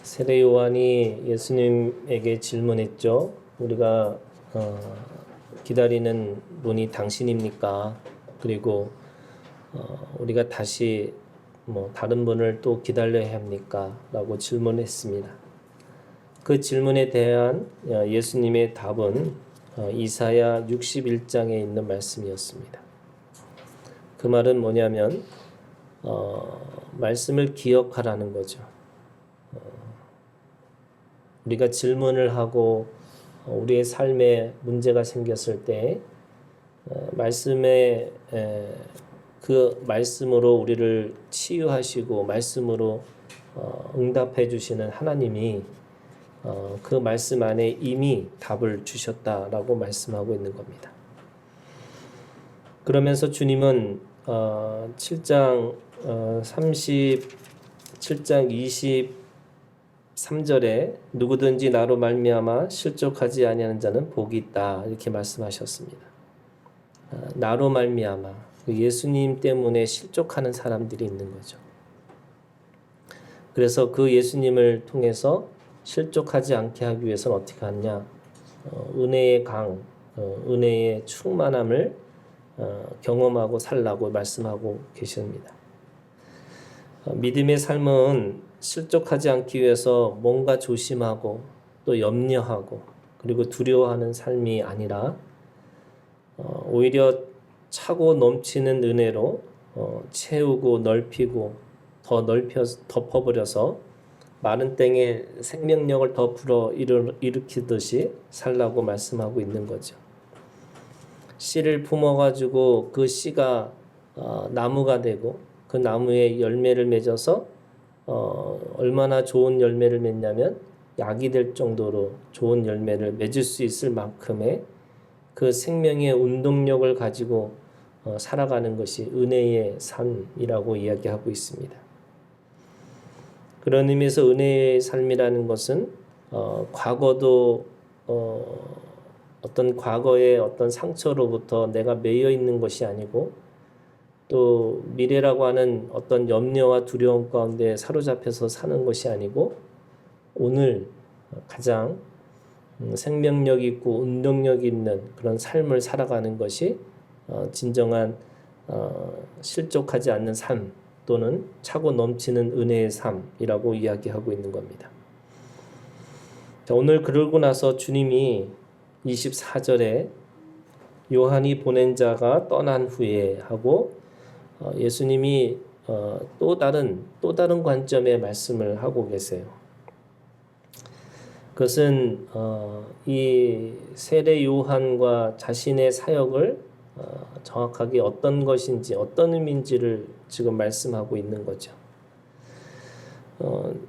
세례 요한이 예수님에게 질문했죠. 우리가 기다리는 분이 당신입니까? 그리고 우리가 다시 다른 분을 또 기다려야 합니까? 라고 질문했습니다. 그 질문에 대한 예수님의 답은 이사야 61장에 있는 말씀이었습니다. 그 말은 뭐냐면 말씀을 기억하라는 거죠. 우리가 질문을 하고 우리의 삶에 문제가 생겼을 때 그 말씀으로 우리를 치유하시고 말씀으로 응답해 주시는 하나님이 그 말씀 안에 이미 답을 주셨다라고 말씀하고 있는 겁니다. 그러면서 주님은 7장 23절에 누구든지 나로 말미암아 실족하지 아니하는 자는 복이 있다 이렇게 말씀하셨습니다. 나로 말미암아 예수님 때문에 실족하는 사람들이 있는 거죠. 그래서 그 예수님을 통해서 실족하지 않게 하기 위해서는 어떻게 하느냐? 은혜의 강, 은혜의 충만함을 경험하고 살라고 말씀하고 계십니다. 믿음의 삶은 실족하지 않기 위해서 뭔가 조심하고 또 염려하고 그리고 두려워하는 삶이 아니라 오히려 차고 넘치는 은혜로 채우고 넓히고 더 덮어버려서 마른 땅에 생명력을 더 불어일으키듯이 살라고 말씀하고 있는 거죠. 씨를 품어가지고 그 씨가 나무가 되고 그 나무에 열매를 맺어서 얼마나 좋은 열매를 맺냐면 약이 될 정도로 좋은 열매를 맺을 수 있을 만큼의 그 생명의 운동력을 가지고 살아가는 것이 은혜의 삶이라고 이야기하고 있습니다. 그런 의미에서 은혜의 삶이라는 것은 과거도 어떤 과거의 어떤 상처로부터 내가 매여 있는 것이 아니고 또 미래라고 하는 어떤 염려와 두려움 가운데 사로잡혀서 사는 것이 아니고 오늘 가장 생명력 있고 운동력 있는 그런 삶을 살아가는 것이 진정한 실족하지 않는 삶 또는 차고 넘치는 은혜의 삶이라고 이야기하고 있는 겁니다. 자, 오늘 그러고 나서 주님이 24절에 요한이 보낸 자가 떠난 후에 하고 예수님이 또 다른 관점의 말씀을 하고 계세요. 그것은 이 세례 요한과 자신의 사역을 정확하게 어떤 것인지 어떤 의미인지를 지금 말씀하고 있는 거죠.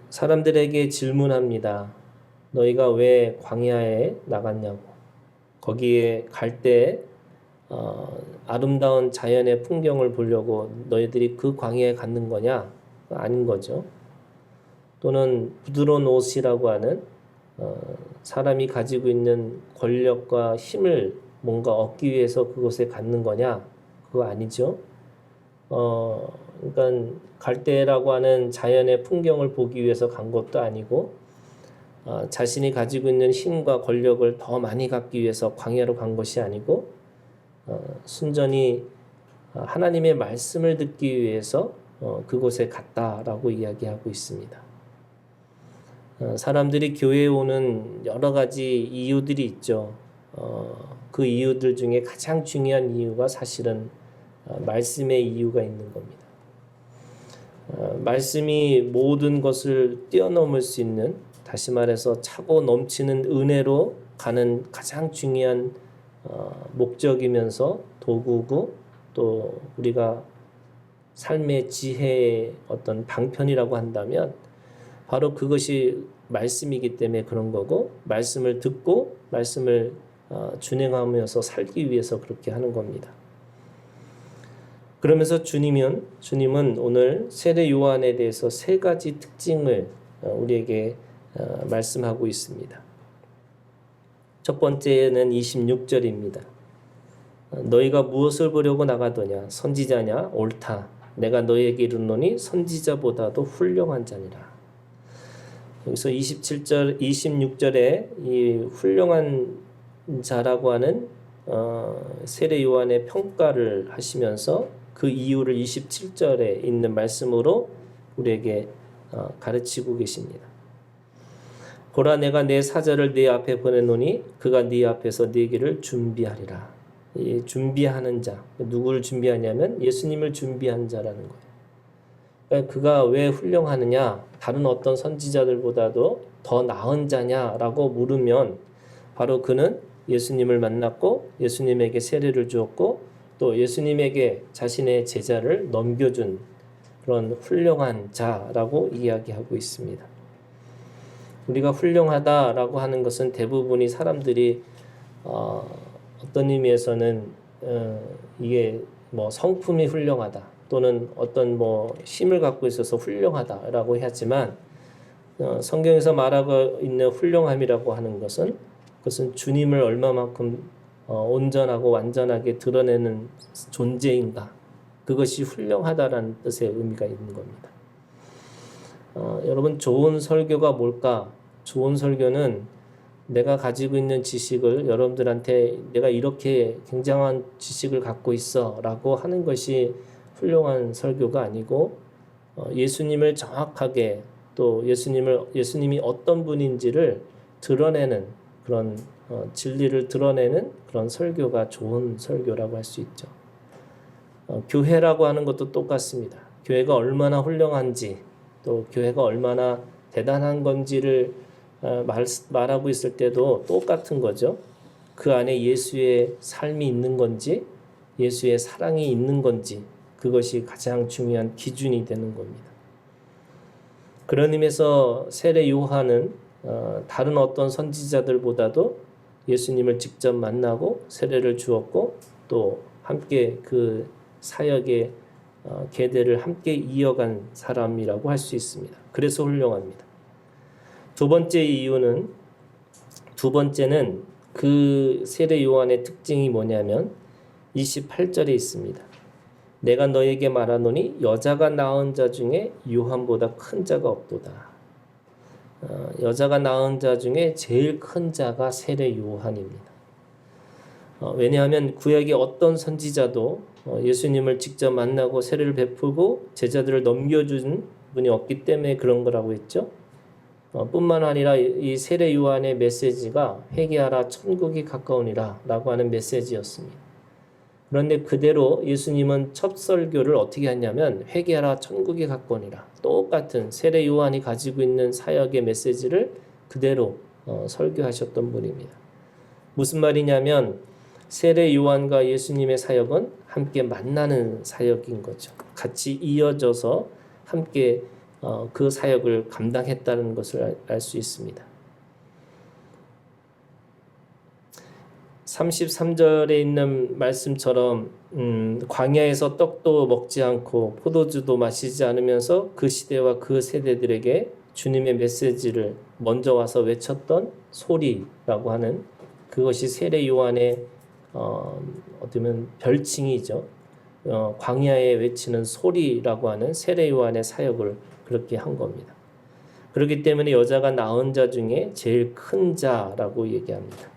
사람들에게 질문합니다. 너희가 왜 광야에 나갔냐고. 거기에 갈 때 아름다운 자연의 풍경을 보려고 너희들이 그 광야에 갔는 거냐? 아닌 거죠. 또는 부드러운 옷이라고 하는 사람이 가지고 있는 권력과 힘을 뭔가 얻기 위해서 그곳에 갔는 거냐? 그거 아니죠. 그러니까 갈대라고 하는 자연의 풍경을 보기 위해서 간 것도 아니고 자신이 가지고 있는 힘과 권력을 더 많이 갖기 위해서 광야로 간 것이 아니고 순전히 하나님의 말씀을 듣기 위해서 그곳에 갔다라고 이야기하고 있습니다. 사람들이 교회에 오는 여러 가지 이유들이 있죠. 그 이유들 중에 가장 중요한 이유가 사실은 말씀의 이유가 있는 겁니다. 말씀이 모든 것을 뛰어넘을 수 있는, 다시 말해서 차고 넘치는 은혜로 가는 가장 중요한 목적이면서 도구고 또 우리가 삶의 지혜의 어떤 방편이라고 한다면 바로 그것이 말씀이기 때문에 그런 거고 말씀을 듣고 말씀을 준행하면서 살기 위해서 그렇게 하는 겁니다. 그러면서 주님은 오늘 세례 요한에 대해서 세 가지 특징을 우리에게 말씀하고 있습니다. 첫 번째는 26절입니다. 너희가 무엇을 보려고 나가더냐? 선지자냐? 옳다. 내가 너희에게 이르노니 선지자보다도 훌륭한 자니라. 여기서 27절, 26절에 이 훌륭한 자라고 하는 세례 요한의 평가를 하시면서 그 이유를 27절에 있는 말씀으로 우리에게 가르치고 계십니다. 보라, 내가 내 사자를 네 앞에 보내노니 그가 네 앞에서 네 길을 준비하리라. 이 준비하는 자, 누구를 준비하냐면 예수님을 준비한 자라는 거예요. 그러니까 그가 왜 훌륭하느냐, 다른 어떤 선지자들보다도 더 나은 자냐라고 물으면 바로 그는 예수님을 만났고 예수님에게 세례를 주었고 또 예수님에게 자신의 제자를 넘겨준 그런 훌륭한 자라고 이야기하고 있습니다. 우리가 훌륭하다라고 하는 것은 대부분이 사람들이 어떤 의미에서는 이게 뭐 성품이 훌륭하다 또는 어떤 뭐 힘을 갖고 있어서 훌륭하다라고 하지만 성경에서 말하고 있는 훌륭함이라고 하는 것은 그것은 주님을 얼마만큼 온전하고 완전하게 드러내는 존재인가, 그것이 훌륭하다라는 뜻의 의미가 있는 겁니다. 여러분, 좋은 설교가 뭘까? 좋은 설교는 내가 가지고 있는 지식을 여러분들한테 내가 이렇게 굉장한 지식을 갖고 있어 라고 하는 것이 훌륭한 설교가 아니고 예수님을 정확하게 또 예수님이 어떤 분인지를 드러내는 그런 진리를 드러내는 그런 설교가 좋은 설교라고 할 수 있죠. 교회라고 하는 것도 똑같습니다. 교회가 얼마나 훌륭한지 또 교회가 얼마나 대단한 건지를 말하고 있을 때도 똑같은 거죠. 그 안에 예수의 삶이 있는 건지 예수의 사랑이 있는 건지 그것이 가장 중요한 기준이 되는 겁니다. 그런 의미에서 세례 요한은 다른 어떤 선지자들보다도 예수님을 직접 만나고 세례를 주었고 또 함께 그 사역의 계대를 함께 이어간 사람이라고 할 수 있습니다. 그래서 훌륭합니다. 두 번째는 그 세례 요한의 특징이 뭐냐면 28절에 있습니다. 내가 너에게 말하노니 여자가 낳은 자 중에 요한보다 큰 자가 없도다. 여자가 낳은 자 중에 제일 큰 자가 세례 요한입니다. 왜냐하면 구약의 어떤 선지자도 예수님을 직접 만나고 세례를 베풀고 제자들을 넘겨준 분이 없기 때문에 그런 거라고 했죠. 뿐만 아니라 이 세례 요한의 메시지가 회개하라 천국이 가까우니라 라고 하는 메시지였습니다. 그런데 그대로 예수님은 첫 설교를 어떻게 했냐면 회개하라 천국이 가까우니라, 똑같은 세례 요한이 가지고 있는 사역의 메시지를 그대로 설교하셨던 분입니다. 무슨 말이냐면 세례 요한과 예수님의 사역은 함께 만나는 사역인 거죠. 같이 이어져서 함께 그 사역을 감당했다는 것을 알 수 있습니다. 33절에 있는 말씀처럼 광야에서 떡도 먹지 않고 포도주도 마시지 않으면서 그 시대와 그 세대들에게 주님의 메시지를 먼저 와서 외쳤던 소리라고 하는 그것이 세례 요한의 어쩌면 별칭이죠. 광야에 외치는 소리라고 하는 세례 요한의 사역을 그렇게 한 겁니다. 그렇기 때문에 여자가 낳은 자 중에 제일 큰 자라고 얘기합니다.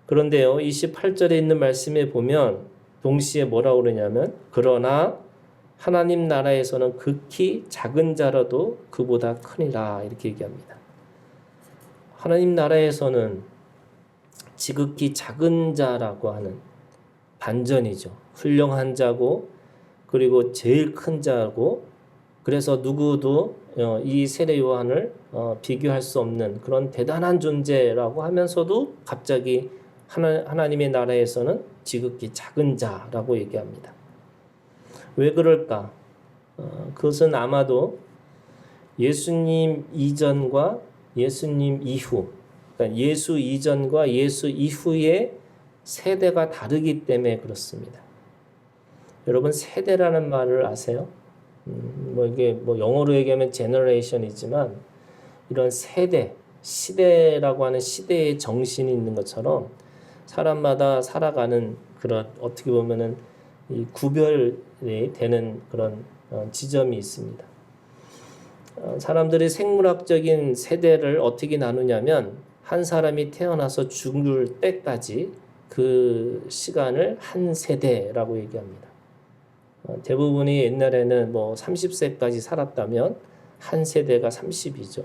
그런데요, 28절에 있는 말씀에 보면 동시에 뭐라고 그러냐면 그러나 하나님 나라에서는 극히 작은 자라도 그보다 크니라 이렇게 얘기합니다. 하나님 나라에서는 지극히 작은 자라고 하는 반전이죠. 훌륭한 자고 그리고 제일 큰 자고, 그래서 누구도 이 세례 요한을 비교할 수 없는 그런 대단한 존재라고 하면서도 갑자기 하나님의 나라에서는 지극히 작은 자라고 얘기합니다. 왜 그럴까? 그것은 아마도 예수님 이전과 예수님 이후, 그러니까 예수 이전과 예수 이후의 세대가 다르기 때문에 그렇습니다. 여러분, 세대라는 말을 아세요? 이게 영어로 얘기하면 generation이지만 이런 세대, 시대라고 하는 시대의 정신이 있는 것처럼 사람마다 살아가는 그런 어떻게 보면은 이 구별이 되는 그런 지점이 있습니다. 사람들이 생물학적인 세대를 어떻게 나누냐면 한 사람이 태어나서 죽을 때까지 그 시간을 한 세대라고 얘기합니다. 대부분이 옛날에는 뭐 30세까지 살았다면 한 세대가 30이죠.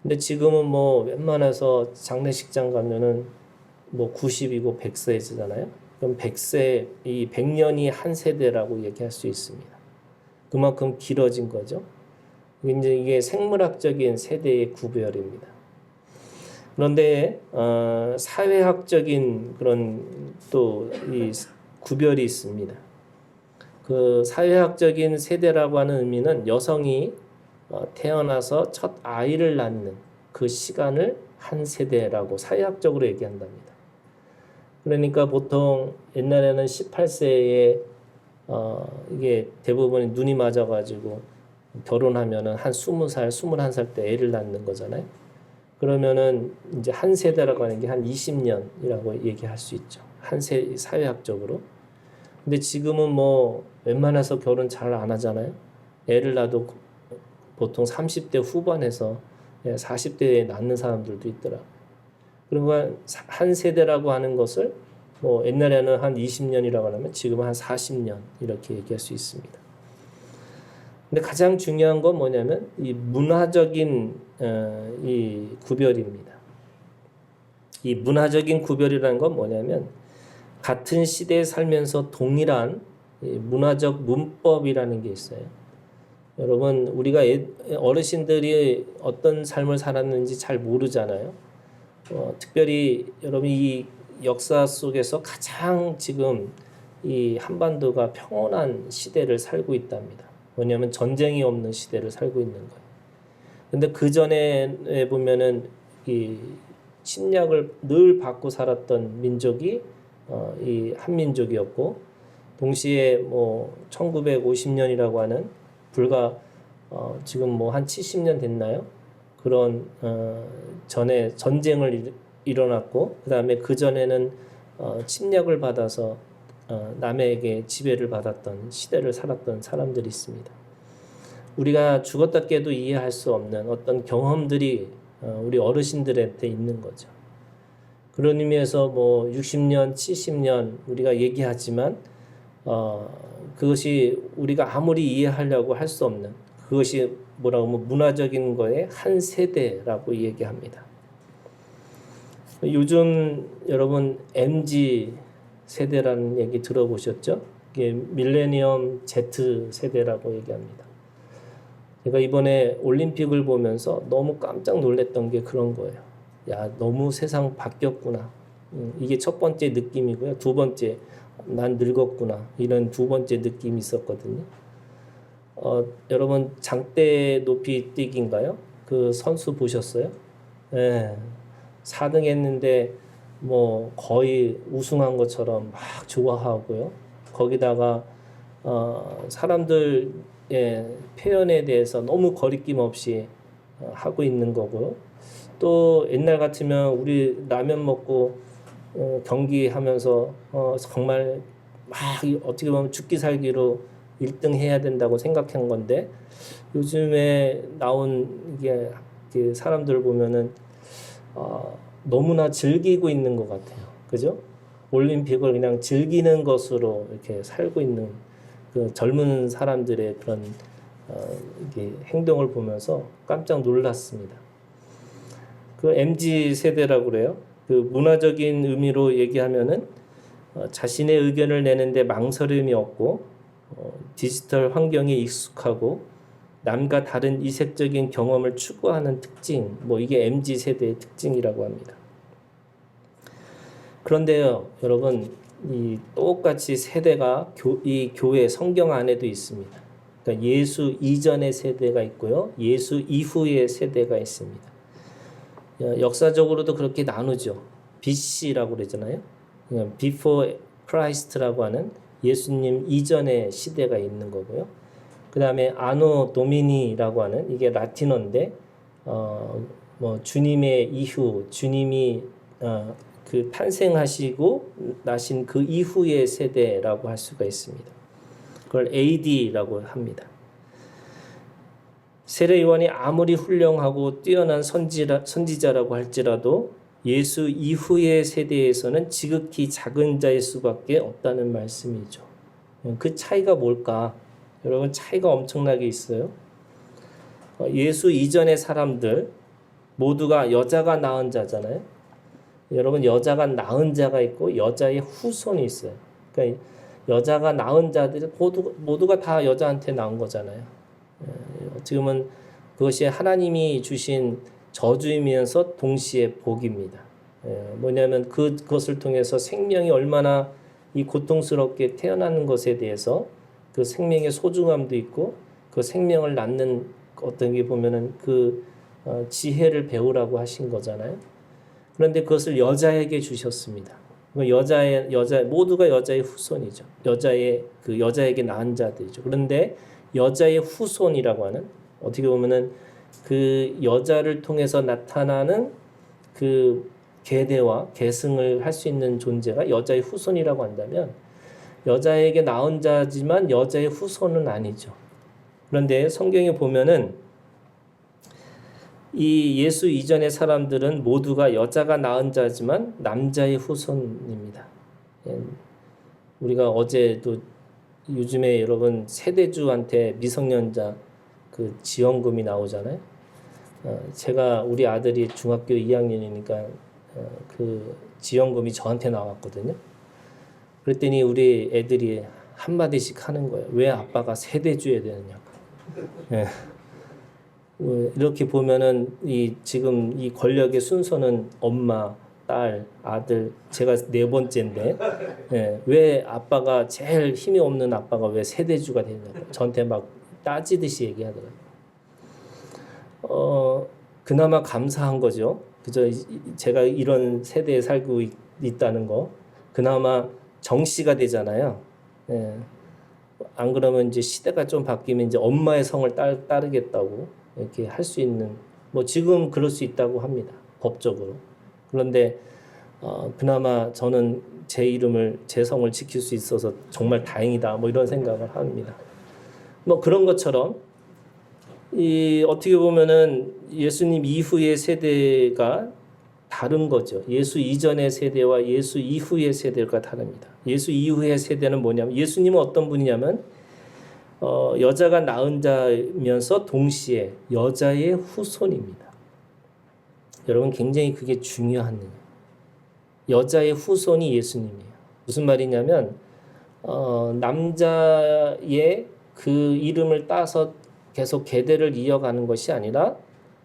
근데 지금은 뭐 웬만해서 장례식장 가면은 뭐 90이고 100세잖아요. 그럼 100세, 이 100년이 한 세대라고 얘기할 수 있습니다. 그만큼 길어진 거죠. 이제 이게 생물학적인 세대의 구별입니다. 그런데 사회학적인 그런 또 이 구별이 있습니다. 그 사회학적인 세대라고 하는 의미는 여성이 태어나서 첫 아이를 낳는 그 시간을 한 세대라고 사회학적으로 얘기한답니다. 그러니까 보통 옛날에는 18세에 이게 대부분 눈이 맞아가지고 결혼하면은 한 20살, 21살 때 애를 낳는 거잖아요. 그러면은 이제 한 세대라고 하는 게 한 20년이라고 얘기할 수 있죠. 사회학적으로. 근데 지금은 뭐 웬만해서 결혼 잘 안 하잖아요. 애를 낳아도 보통 30대 후반에서 40대에 낳는 사람들도 있더라고요. 그러니까 한 세대라고 하는 것을 뭐 옛날에는 한 20년이라고 하면 지금은 한 40년 이렇게 얘기할 수 있습니다. 근데 가장 중요한 건 뭐냐면 이 문화적인 이 구별입니다. 이 문화적인 구별이라는 건 뭐냐면 같은 시대에 살면서 동일한 문화적 문법이라는 게 있어요. 여러분 우리가 어르신들이 어떤 삶을 살았는지 잘 모르잖아요. 특별히 여러분 이 역사 속에서 가장 지금 이 한반도가 평온한 시대를 살고 있답니다. 뭐냐면 전쟁이 없는 시대를 살고 있는 거예요. 근데 그 전에 보면은 이 침략을 늘 받고 살았던 민족이 이 한민족이었고, 동시에 뭐 1950년이라고 하는 불과 지금 뭐 한 70년 됐나요? 그런 전에 전쟁을 일어났고, 그 다음에 그 전에는 침략을 받아서 남에게 지배를 받았던 시대를 살았던 사람들이 있습니다. 우리가 죽었다 깨도 이해할 수 없는 어떤 경험들이 우리 어르신들한테 있는 거죠. 그런 의미에서 뭐 60년, 70년 우리가 얘기하지만 그것이 우리가 아무리 이해하려고 할 수 없는, 그것이 뭐라고 하면 문화적인 거에 한 세대라고 얘기합니다. 요즘 여러분 MZ 세대라는 얘기 들어보셨죠? 이게 밀레니엄 Z 세대라고 얘기합니다. 제가 이번에 올림픽을 보면서 너무 깜짝 놀랐던 게 그런 거예요. 야, 너무 세상 바뀌었구나. 이게 첫 번째 느낌이고요. 두 번째, 난 늙었구나. 이런 두 번째 느낌이 있었거든요. 여러분 장대 높이 뛰기인가요? 그 선수 보셨어요? 네. 4등 했는데 뭐 거의 우승한 것처럼 막 좋아하고요. 거기다가 사람들의 표현에 대해서 너무 거리낌 없이 하고 있는 거고요. 또 옛날 같으면 우리 라면 먹고 경기하면서 정말 막 어떻게 보면 죽기 살기로 1등 해야 된다고 생각한 건데, 요즘에 나온 이게 사람들 보면은 너무나 즐기고 있는 것 같아요. 그죠? 올림픽을 그냥 즐기는 것으로 이렇게 살고 있는 그 젊은 사람들의 그런 이게 행동을 보면서 깜짝 놀랐습니다. 그 MZ 세대라고 그래요. 그 문화적인 의미로 얘기하면은 자신의 의견을 내는데 망설임이 없고, 디지털 환경에 익숙하고 남과 다른 이색적인 경험을 추구하는 특징, 뭐 이게 MZ 세대의 특징이라고 합니다. 그런데요, 여러분, 이 똑같이 세대가 이 교회 성경 안에도 있습니다. 그러니까 예수 이전의 세대가 있고요, 예수 이후의 세대가 있습니다. 역사적으로도 그렇게 나누죠. BC라고 그러잖아요. Before Christ라고 하는 예수님 이전의 시대가 있는 거고요. 그 다음에 아노 도미니라고 하는, 이게 라틴어인데 뭐 주님의 이후, 주님이 그 탄생하시고 나신 그 이후의 세대라고 할 수가 있습니다. 그걸 AD라고 합니다. 세례 요한이 아무리 훌륭하고 뛰어난 선지자라고 할지라도 예수 이후의 세대에서는 지극히 작은 자일 수밖에 없다는 말씀이죠. 그 차이가 뭘까? 여러분, 차이가 엄청나게 있어요. 예수 이전의 사람들 모두가 여자가 낳은 자잖아요. 여러분, 여자가 낳은 자가 있고 여자의 후손이 있어요. 그러니까 여자가 낳은 자들이 모두가 다 여자한테 낳은 거잖아요. 어떻게 보면 그것이 하나님이 주신 저주이면서 동시에 복입니다. 뭐냐면 그것을 통해서 생명이 얼마나 이 고통스럽게 태어나는 것에 대해서 그 생명의 소중함도 있고 그 생명을 낳는 어떤 게 보면은 그 지혜를 배우라고 하신 거잖아요. 그런데 그것을 여자에게 주셨습니다. 모두가 여자의 후손이죠. 여자에게 낳은 자들이죠. 그런데 여자의 후손이라고 하는, 어떻게 보면은 그 여자를 통해서 나타나는 그 계대와 계승을 할 수 있는 존재가 여자의 후손이라고 한다면, 여자에게 낳은 자지만 여자의 후손은 아니죠. 그런데 성경에 보면은 이 예수 이전의 사람들은 모두가 여자가 낳은 자지만 남자의 후손입니다. 우리가 어제도 요즘에 여러분 세대주한테 미성년자 그 지원금이 나오잖아요. 제가 우리 아들이 중학교 2학년이니까 그 지원금이 저한테 나왔거든요. 그랬더니 우리 애들이 한마디씩 하는 거예요. 왜 아빠가 세대주에 되느냐고. 예. 이렇게 보면은 지금 이 권력의 순서는 엄마, 딸, 아들, 제가 네 번째인데, 왜 아빠가 제일 힘이 없는 아빠가 왜 세대주가 되냐고 저한테 막 따지듯이 얘기하더라고요. 그나마 감사한 거죠. 그저 제가 이런 세대에 살고 있다는 거. 그나마 정씨가 되잖아요. 안 그러면 이제 시대가 좀 바뀌면 이제 엄마의 성을 따르겠다고 이렇게 할 수 있는, 뭐 지금 그럴 수 있다고 합니다. 법적으로. 그런데 그나마 저는 제 성을 지킬 수 있어서 정말 다행이다. 뭐 이런 생각을 합니다. 뭐 그런 것처럼 어떻게 보면은 예수님 이후의 세대가 다른 거죠. 예수 이전의 세대와 예수 이후의 세대가 다릅니다. 예수 이후의 세대는 뭐냐면, 예수님은 어떤 분이냐면 여자가 낳은 자면서 동시에 여자의 후손입니다. 여러분, 굉장히 그게 중요한 일이에요. 여자의 후손이 예수님이에요. 무슨 말이냐면 남자의 그 이름을 따서 계속 계대를 이어가는 것이 아니라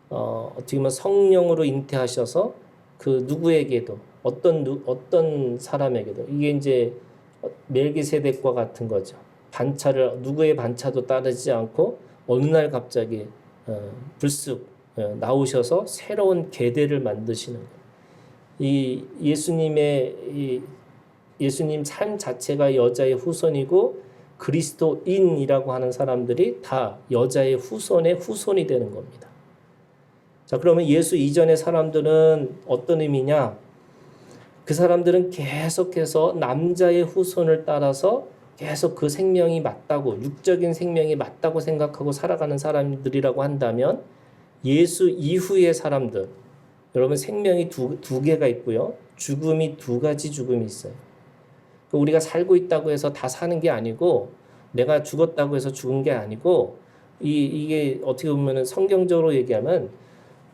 어떻게 보면 성령으로 잉태하셔서 그 누구에게도 어떤 사람에게도, 이게 이제 멜기세덱과 같은 거죠. 누구의 반차도 따르지 않고 어느 날 갑자기 불쑥 나오셔서 새로운 계대를 만드시는 거예요. 예수님 삶 자체가 여자의 후손이고 그리스도인이라고 하는 사람들이 다 여자의 후손의 후손이 되는 겁니다. 자, 그러면 예수 이전의 사람들은 어떤 의미냐? 그 사람들은 계속해서 남자의 후손을 따라서 계속 그 생명이 맞다고, 육적인 생명이 맞다고 생각하고 살아가는 사람들이라고 한다면, 예수 이후의 사람들, 여러분, 생명이 두 개가 있고요. 죽음이 두 가지 죽음이 있어요. 우리가 살고 있다고 해서 다 사는 게 아니고, 내가 죽었다고 해서 죽은 게 아니고, 이게 어떻게 보면 성경적으로 얘기하면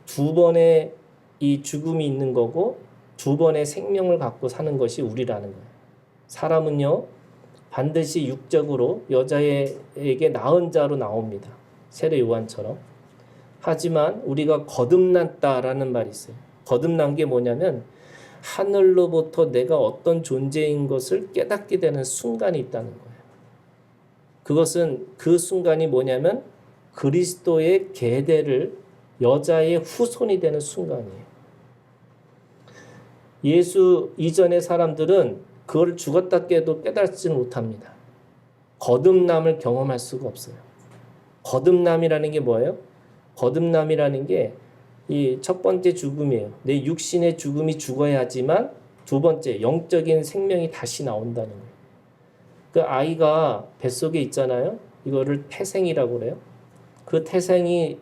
두 번의 이 죽음이 있는 거고, 두 번의 생명을 갖고 사는 것이 우리라는 거예요. 사람은요, 반드시 육적으로 여자에게 낳은 자로 나옵니다. 세례 요한처럼. 하지만 우리가 거듭났다라는 말이 있어요. 거듭난 게 뭐냐면 하늘로부터 내가 어떤 존재인 것을 깨닫게 되는 순간이 있다는 거예요. 그것은, 그 순간이 뭐냐면 그리스도의 계대를, 여자의 후손이 되는 순간이에요. 예수 이전의 사람들은 그걸 죽었다 깨도 깨닫지 못합니다. 거듭남을 경험할 수가 없어요. 거듭남이라는 게 뭐예요? 거듭남이라는 게 이 첫 번째 죽음이에요. 내 육신의 죽음이 죽어야 하지만 두 번째 영적인 생명이 다시 나온다는 거예요. 그 아이가 뱃속에 있잖아요. 이거를 태생이라고 그래요. 그 태생이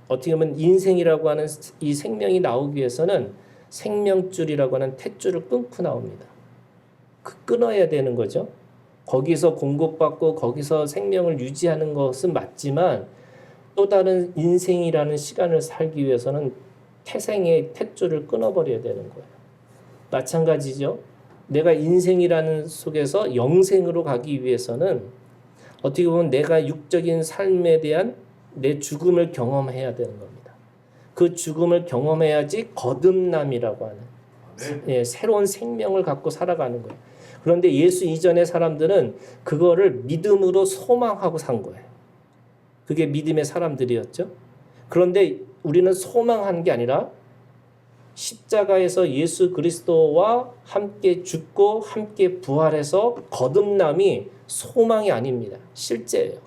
어떻게 보면 인생이라고 하는 이 생명이 나오기 위해서는 생명줄이라고 하는 탯줄을 끊고 나옵니다. 끊어야 되는 거죠. 거기서 공급받고 거기서 생명을 유지하는 것은 맞지만 또 다른 인생이라는 시간을 살기 위해서는 태생의 탯줄을 끊어버려야 되는 거예요. 마찬가지죠. 내가 인생이라는 속에서 영생으로 가기 위해서는 어떻게 보면 내가 육적인 삶에 대한 내 죽음을 경험해야 되는 겁니다. 그 죽음을 경험해야지 거듭남이라고 하는 새로운 생명을 갖고 살아가는 거예요. 그런데 예수 이전의 사람들은 그거를 믿음으로 소망하고 산 거예요. 그게 믿음의 사람들이었죠. 그런데 우리는 소망하는 게 아니라 십자가에서 예수 그리스도와 함께 죽고 함께 부활해서 거듭남이 소망이 아닙니다. 실제예요.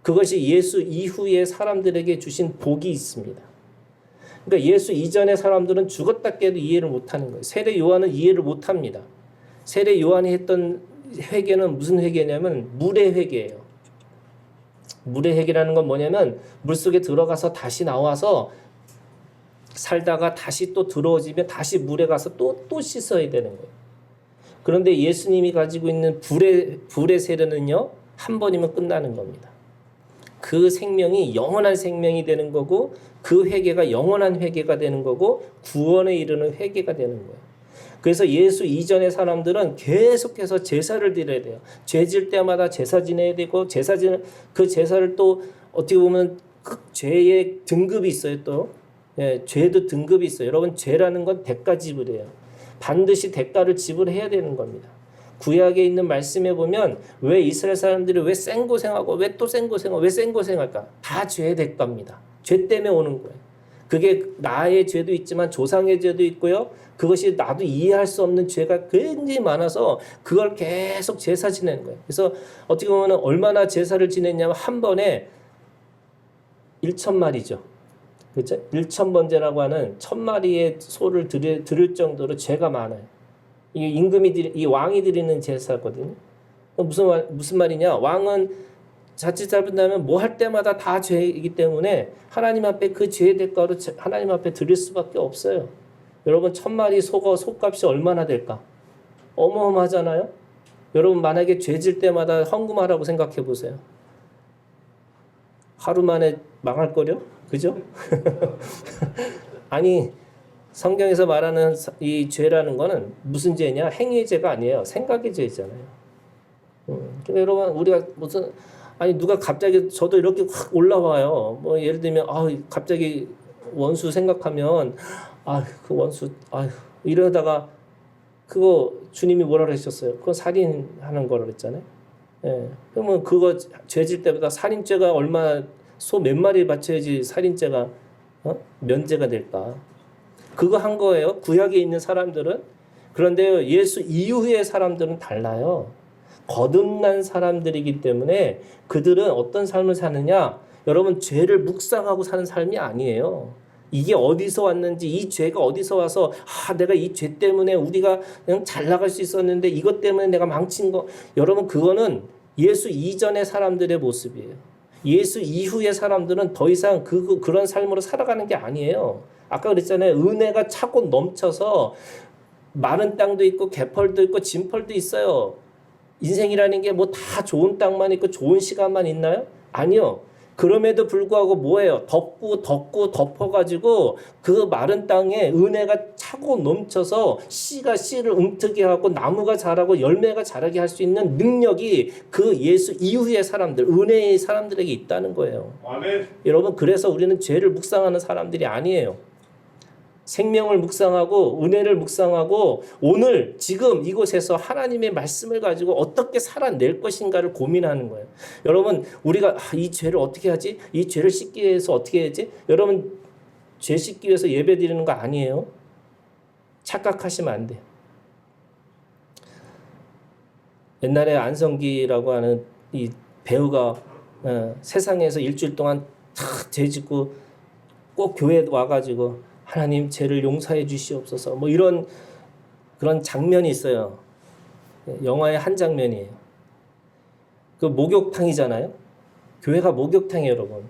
그것이 예수 이후의 사람들에게 주신 복이 있습니다. 그러니까 예수 이전의 사람들은 죽었다 깨도 이해를 못하는 거예요. 세례 요한은 이해를 못합니다. 세례 요한이 했던 회개는 무슨 회개냐면 물의 회개예요. 물의 회개라는 건 뭐냐면 물속에 들어가서 다시 나와서 살다가 다시 또 들어오지면 다시 물에 가서 또 씻어야 되는 거예요. 그런데 예수님이 가지고 있는 불의 세례는요, 한 번이면 끝나는 겁니다. 그 생명이 영원한 생명이 되는 거고 그 회개가 영원한 회개가 되는 거고 구원에 이르는 회개가 되는 거예요. 그래서 예수 이전의 사람들은 계속해서 제사를 드려야 돼요. 죄질 때마다 제사 지내야 되고 그 제사를 또 어떻게 보면 그 죄의 등급이 있어요. 또 죄도 등급이 있어요. 여러분 죄라는 건 대가 지불이에요. 반드시 대가를 지불해야 되는 겁니다. 구약에 있는 말씀에 보면 왜 이스라엘 사람들이 왜 생고생하고 왜 또 생고생하고 왜 생고생할까? 다 죄의 대가입니다. 죄 때문에 오는 거예요. 그게 나의 죄도 있지만 조상의 죄도 있고요. 그것이 나도 이해할 수 없는 죄가 굉장히 많아서 그걸 계속 제사 지내는 거예요. 그래서 어떻게 보면 얼마나 제사를 지냈냐면 한 번에 1,000마리죠. 그렇죠? 1,000번제라고 하는 1,000마리의 소를 드릴 정도로 죄가 많아요. 이게 이 왕이 드리는 제사거든요. 무슨 말이냐? 왕은 자칫 잘못하면 뭐 할 때마다 다 죄이기 때문에 하나님 앞에 그 죄의 대가로 하나님 앞에 드릴 수밖에 없어요. 여러분 1,000마리 소값이 얼마나 될까? 어마어마하잖아요. 여러분 만약에 죄질 때마다 헌금하라고 생각해 보세요. 하루 만에 망할 거려? 그죠? 아니 성경에서 말하는 이 죄라는 거는 무슨 죄냐? 행위의 죄가 아니에요. 생각의 죄잖아요. 그러니까 여러분 우리가 무슨 누가 갑자기 저도 이렇게 확 올라와요. 뭐 예를 들면 갑자기 원수 생각하면 그 원수 이러다가 그거 주님이 뭐라 그러셨어요? 그거 살인하는 거라 그랬잖아요. 예. 그러면 그거 죄질 때보다 살인죄가 소 몇 마리 바쳐야지 살인죄가 면제가 될까? 그거 한 거예요. 구약에 있는 사람들은. 그런데 예수 이후의 사람들은 달라요. 거듭난 사람들이기 때문에 그들은 어떤 삶을 사느냐? 여러분 죄를 묵상하고 사는 삶이 아니에요. 이게 어디서 왔는지 이 죄가 어디서 와서 내가 이 죄 때문에 우리가 그냥 잘 나갈 수 있었는데 이것 때문에 내가 망친 거. 여러분 그거는 예수 이전의 사람들의 모습이에요. 예수 이후의 사람들은 더 이상 그런 삶으로 살아가는 게 아니에요. 아까 그랬잖아요. 은혜가 차고 넘쳐서 마른 땅도 있고 개펄도 있고 진펄도 있어요. 인생이라는 게 뭐 다 좋은 땅만 있고 좋은 시간만 있나요? 아니요. 그럼에도 불구하고 뭐예요? 덮어가지고 그 마른 땅에 은혜가 차고 넘쳐서 씨가 씨를 움트게 하고 나무가 자라고 열매가 자라게 할 수 있는 능력이 그 예수 이후의 사람들, 은혜의 사람들에게 있다는 거예요. 아멘. 여러분 그래서 우리는 죄를 묵상하는 사람들이 아니에요. 생명을 묵상하고 은혜를 묵상하고 오늘 지금 이곳에서 하나님의 말씀을 가지고 어떻게 살아낼 것인가를 고민하는 거예요. 여러분 우리가 이 죄를 어떻게 하지? 이 죄를 씻기 위해서 어떻게 해야지? 여러분 죄 씻기 위해서 예배 드리는 거 아니에요. 착각하시면 안 돼요. 옛날에 안성기라고 하는 이 배우가 세상에서 일주일 동안 탁 죄 짓고 꼭 교회에 와가지고 하나님 죄를 용서해 주시옵소서 뭐 이런 그런 장면이 있어요. 영화의 한 장면이에요. 그 목욕탕이잖아요. 교회가 목욕탕이에요, 여러분.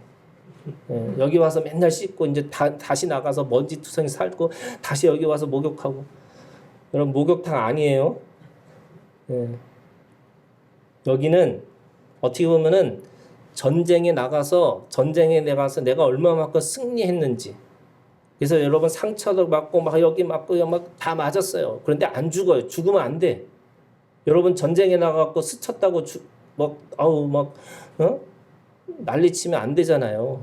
예, 여기 와서 맨날 씻고 이제 다시 나가서 먼지투성이 살고 다시 여기 와서 목욕하고. 여러분 목욕탕 아니에요. 예. 여기는 어떻게 보면은 전쟁에 나가서 내가 얼마만큼 승리했는지. 그래서 여러분 상처도 맞고 막 여기 맞고 막 다 맞았어요. 그런데 안 죽어요. 죽으면 안 돼. 여러분 전쟁에 나가고 스쳤다고 난리치면 안 되잖아요.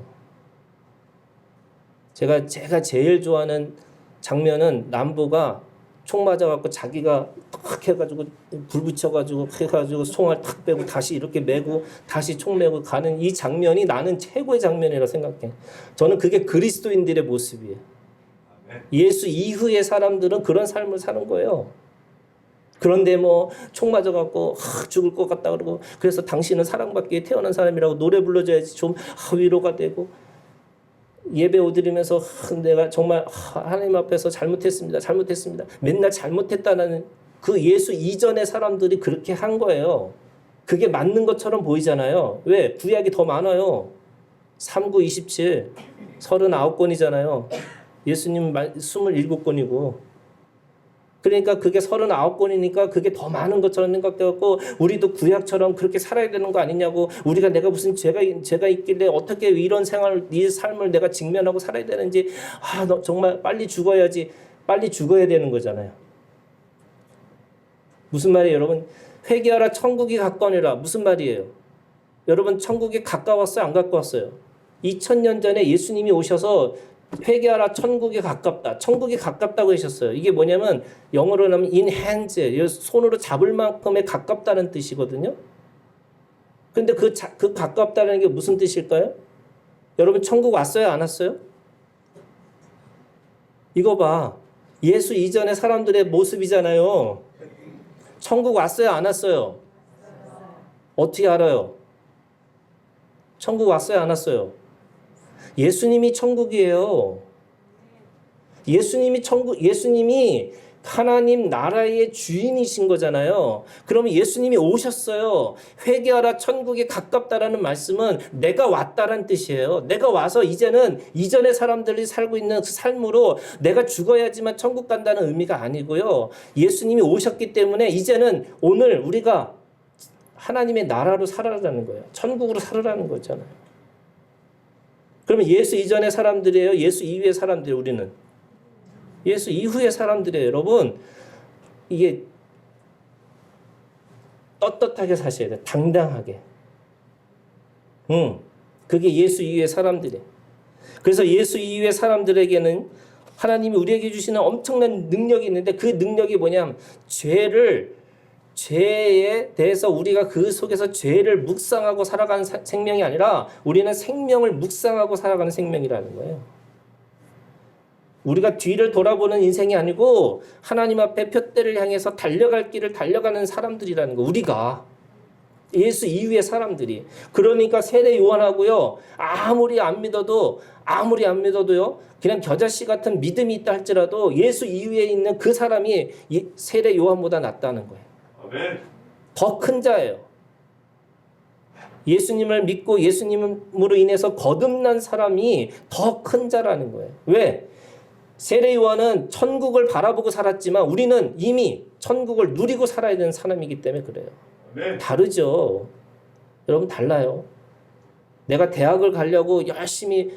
제가 제일 좋아하는 장면은 남부가 총 맞아갖고 자기가 탁 해가지고 불 붙여가지고 해가지고 총알 탁 빼고 다시 이렇게 메고 다시 총 메고 가는 이 장면이 나는 최고의 장면이라고 생각해. 저는 그게 그리스도인들의 모습이에요. 예수 이후의 사람들은 그런 삶을 사는 거예요. 그런데 뭐 총 맞아갖고 죽을 것 같다 그러고 그래서 당신은 사랑받기에 태어난 사람이라고 노래 불러줘야지 좀 위로가 되고 예배 오드리면서 내가 정말 하나님 앞에서 잘못했습니다. 맨날 잘못했다는 그 예수 이전의 사람들이 그렇게 한 거예요. 그게 맞는 것처럼 보이잖아요. 왜? 구약이 더 많아요. 39, 27, 39권이잖아요. 예수님 27권이고. 그러니까 그게 39권이니까 그게 더 많은 것처럼 생각되었고 우리도 구약처럼 그렇게 살아야 되는 거 아니냐고 내가 무슨 죄가 있길래 어떻게 이런 이 삶을 내가 직면하고 살아야 되는지 너 정말 빨리 죽어야지 빨리 죽어야 되는 거잖아요. 무슨 말이에요 여러분? 회개하라 천국이 가까우니라 무슨 말이에요? 여러분 천국이 가까웠어요 안 가까웠어요? 2000년 전에 예수님이 오셔서 회개하라 천국이 가깝다. 천국이 가깝다고 하셨어요. 이게 뭐냐면 영어로 하면 in hands, 손으로 잡을 만큼의 가깝다는 뜻이거든요. 근데 그 가깝다는 게 무슨 뜻일까요? 여러분 천국 왔어요 안 왔어요? 이거 봐. 예수 이전의 사람들의 모습이잖아요. 천국 왔어요 안 왔어요? 어떻게 알아요? 천국 왔어요 안 왔어요? 예수님이 천국이에요. 예수님이 하나님 나라의 주인이신 거잖아요. 그러면 예수님이 오셨어요. 회개하라 천국이 가깝다라는 말씀은 내가 왔다라는 뜻이에요. 내가 와서 이제는 이전의 사람들이 살고 있는 그 삶으로 내가 죽어야지만 천국 간다는 의미가 아니고요. 예수님이 오셨기 때문에 이제는 오늘 우리가 하나님의 나라로 살아라는 거예요. 천국으로 살아라는 거잖아요. 그러면 예수 이전의 사람들이에요? 예수 이후의 사람들이에요? 우리는? 예수 이후의 사람들이에요. 여러분 이게 떳떳하게 사셔야 돼요. 당당하게. 그게 예수 이후의 사람들이에요. 그래서 예수 이후의 사람들에게는 하나님이 우리에게 주시는 엄청난 능력이 있는데 그 능력이 뭐냐면 죄에 대해서 우리가 그 속에서 죄를 묵상하고 살아가는 생명이 아니라 우리는 생명을 묵상하고 살아가는 생명이라는 거예요. 우리가 뒤를 돌아보는 인생이 아니고 하나님 앞에 푯대를 향해서 달려갈 길을 달려가는 사람들이라는 거. 우리가 예수 이후의 사람들이. 그러니까 세례 요한하고요. 아무리 안 믿어도요. 그냥 겨자씨 같은 믿음이 있다 할지라도 예수 이후에 있는 그 사람이 세례 요한보다 낫다는 거예요. 더 큰 자예요. 예수님을 믿고 예수님으로 인해서 거듭난 사람이 더 큰 자라는 거예요. 왜? 세례 요한은 천국을 바라보고 살았지만 우리는 이미 천국을 누리고 살아야 되는 사람이기 때문에 그래요. 다르죠. 여러분 달라요. 내가 대학을 가려고 열심히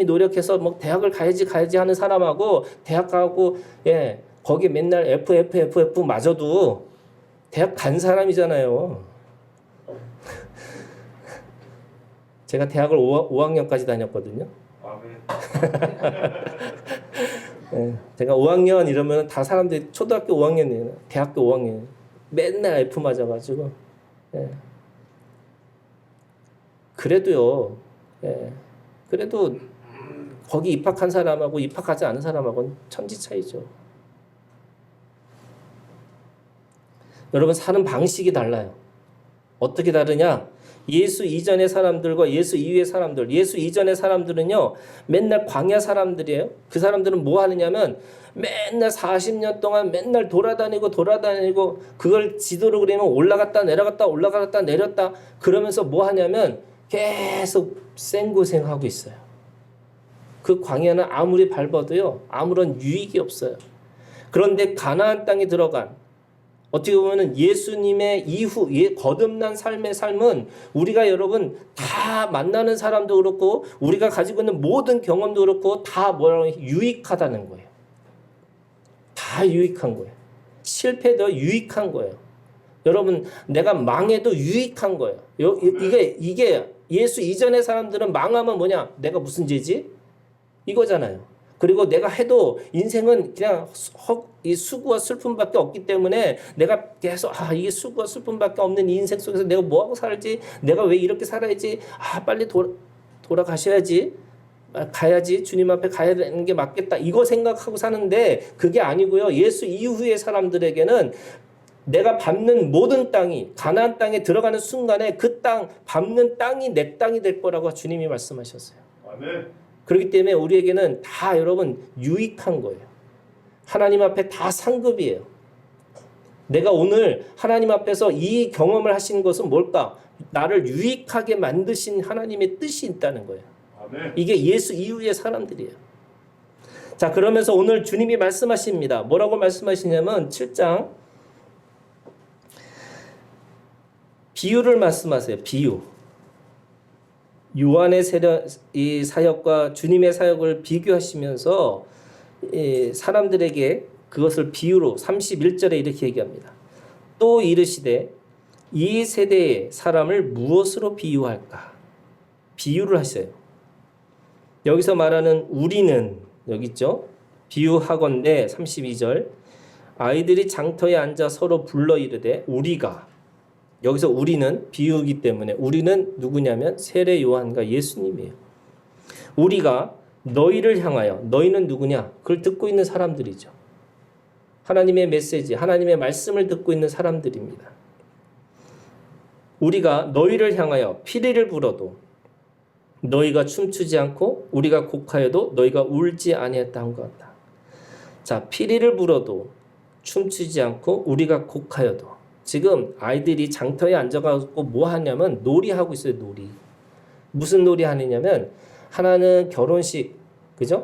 노력해서 대학을 가야지 하는 사람하고 대학 가고 거기 맨날 F 맞아도 대학 간 사람이잖아요. 제가 대학을 5학년까지 다녔거든요. 제가 5학년 이러면 다 사람들이 초등학교 5학년이에요. 대학교 5학년. 맨날 F 맞아가지고. 그래도요. 그래도 거기 입학한 사람하고 입학하지 않은 사람하고는 천지 차이죠. 여러분 사는 방식이 달라요. 어떻게 다르냐? 예수 이전의 사람들과 예수 이후의 사람들. 예수 이전의 사람들은요. 맨날 광야 사람들이에요. 그 사람들은 뭐 하느냐면 맨날 40년 동안 맨날 돌아다니고 그걸 지도로 그리면 올라갔다 내렸다 그러면서 뭐 하냐면 계속 생고생하고 있어요. 그 광야는 아무리 밟아도요, 아무런 유익이 없어요. 그런데 가나안 땅에 들어간, 어떻게 보면은 예수님의 이후 거듭난 삶의 삶은 우리가 여러분 다 만나는 사람도 그렇고 우리가 가지고 있는 모든 경험도 그렇고 다 뭐라고 유익하다는 거예요. 다 유익한 거예요. 실패도 유익한 거예요. 여러분 내가 망해도 유익한 거예요. 이게 예수 이전의 사람들은 망하면 뭐냐? 내가 무슨 죄지? 이거잖아요. 그리고 내가 해도 인생은 그냥 이 수고와 슬픔밖에 없기 때문에 내가 계속 이게 수고와 슬픔밖에 없는 이 인생 속에서 내가 뭐하고 살지? 내가 왜 이렇게 살아야지? 빨리 돌아가셔야지. 가야지. 주님 앞에 가야 되는 게 맞겠다. 이거 생각하고 사는데 그게 아니고요. 예수 이후의 사람들에게는 내가 밟는 모든 땅이 가나안 땅에 들어가는 순간에 그 땅 밟는 땅이 내 땅이 될 거라고 주님이 말씀하셨어요. 아멘. 그렇기 때문에 우리에게는 다 여러분 유익한 거예요. 하나님 앞에 다 상급이에요. 내가 오늘 하나님 앞에서 이 경험을 하신 것은 뭘까? 나를 유익하게 만드신 하나님의 뜻이 있다는 거예요. 아멘. 이게 예수 이후의 사람들이에요. 자, 그러면서 오늘 주님이 말씀하십니다. 뭐라고 말씀하시냐면 7장 비유를 말씀하세요. 비유. 요한의 이 사역과 주님의 사역을 비교하시면서 사람들에게 그것을 비유로 31절에 이렇게 얘기합니다. 또 이르시되 이 세대의 사람을 무엇으로 비유할까? 비유를 하셔요. 여기서 말하는 우리는 여기 있죠. 비유하건대 32절 아이들이 장터에 앉아 서로 불러 이르되 우리가 여기서 우리는 비유이기 때문에 우리는 누구냐면 세례 요한과 예수님이에요. 우리가 너희를 향하여 너희는 누구냐? 그걸 듣고 있는 사람들이죠. 하나님의 메시지, 하나님의 말씀을 듣고 있는 사람들입니다. 우리가 너희를 향하여 피리를 불어도 너희가 춤추지 않고 우리가 곡하여도 너희가 울지 아니했다 한 것 같다. 자, 피리를 불어도 춤추지 않고 우리가 곡하여도 지금 아이들이 장터에 앉아가지고 뭐 하냐면 놀이하고 있어요. 놀이. 무슨 놀이 하느냐면 하나는 결혼식, 그죠?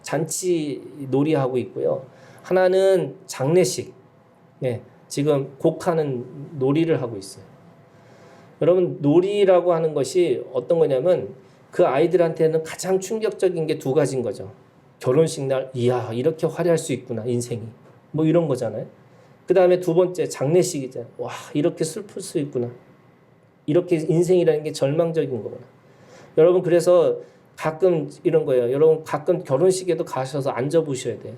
잔치 놀이하고 있고요. 하나는 장례식, 지금 곡하는 놀이를 하고 있어요. 여러분 놀이라고 하는 것이 어떤 거냐면 그 아이들한테는 가장 충격적인 게 두 가지인 거죠. 결혼식 날, 이야 이렇게 화려할 수 있구나 인생이. 뭐 이런 거잖아요. 그 다음에 두 번째 장례식이잖아요. 와 이렇게 슬플 수 있구나. 이렇게 인생이라는 게 절망적인 거구나. 여러분 그래서 가끔 이런 거예요. 여러분 가끔 결혼식에도 가셔서 앉아보셔야 돼요.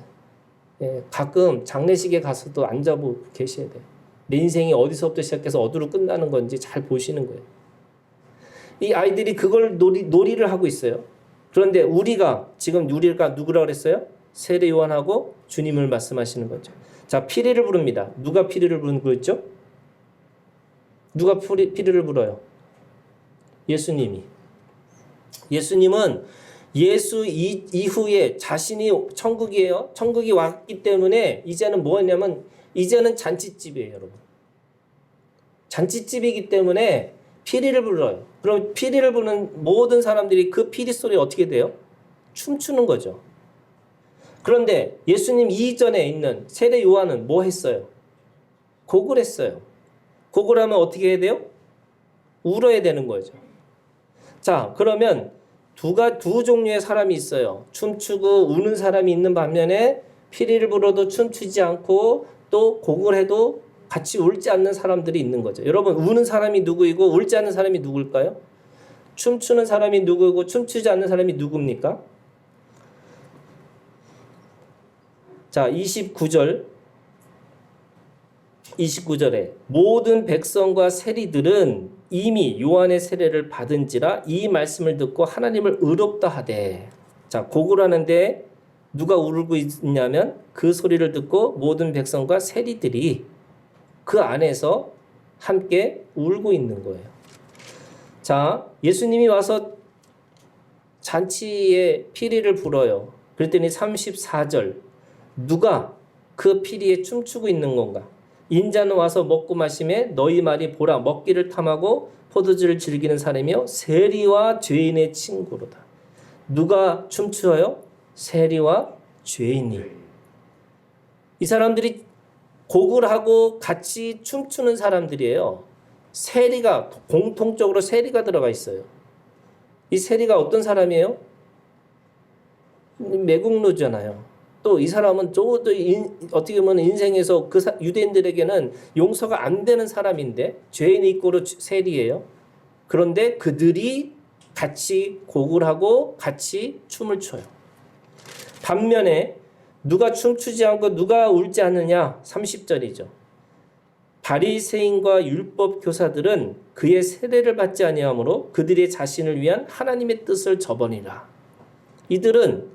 가끔 장례식에 가서도 앉아보고 계셔야 돼요. 내 인생이 어디서부터 시작해서 어디로 끝나는 건지 잘 보시는 거예요. 이 아이들이 그걸 놀이를 하고 있어요. 그런데 우리가 지금 누구라고 그랬어요? 세례 요한하고 주님을 말씀하시는 거죠. 자, 피리를 부릅니다. 누가 피리를 부르는 거였죠? 누가 피리를 불어요? 예수님이. 예수님은 예수 이후에 자신이 천국이에요. 천국이 왔기 때문에 이제는 뭐냐면 이제는 잔치집이에요, 여러분. 잔치집이기 때문에 피리를 불러요. 그럼 피리를 부는 모든 사람들이 그 피리 소리에 어떻게 돼요? 춤추는 거죠. 그런데 예수님 이전에 있는 세례 요한은 뭐 했어요? 곡을 했어요. 곡을 하면 어떻게 해야 돼요? 울어야 되는 거죠. 자, 그러면 두 종류의 사람이 있어요. 춤추고 우는 사람이 있는 반면에 피리를 불어도 춤추지 않고 또 곡을 해도 같이 울지 않는 사람들이 있는 거죠. 여러분 우는 사람이 누구이고 울지 않는 사람이 누굴까요? 춤추는 사람이 누구이고 춤추지 않는 사람이 누굽니까? 자, 29절에 모든 백성과 세리들은 이미 요한의 세례를 받은지라 이 말씀을 듣고 하나님을 의롭다 하되. 자, 곡을 하는데 누가 울고 있냐면 그 소리를 듣고 모든 백성과 세리들이 그 안에서 함께 울고 있는 거예요. 자, 예수님이 와서 잔치에 피리를 불어요. 그랬더니 34절 누가 그 피리에 춤추고 있는 건가? 인자는 와서 먹고 마심에 너희 말이 보라 먹기를 탐하고 포도주를 즐기는 사람이요 세리와 죄인의 친구로다. 누가 춤추어요? 세리와 죄인이. 이 사람들이 곡을 하고 같이 춤추는 사람들이에요. 세리가 공통적으로 세리가 들어가 있어요. 이 세리가 어떤 사람이에요? 매국노잖아요. 또 이 사람은 어떻게 보면 인생에서 유대인들에게는 용서가 안 되는 사람인데 죄인이 있고로 세리예요. 그런데 그들이 같이 곡을 하고 같이 춤을 춰요. 반면에 누가 춤추지 않고 누가 울지 않느냐? 30절이죠. 바리새인과 율법 교사들은 그의 세례를 받지 아니하므로 그들의 자신을 위한 하나님의 뜻을 저버리라. 이들은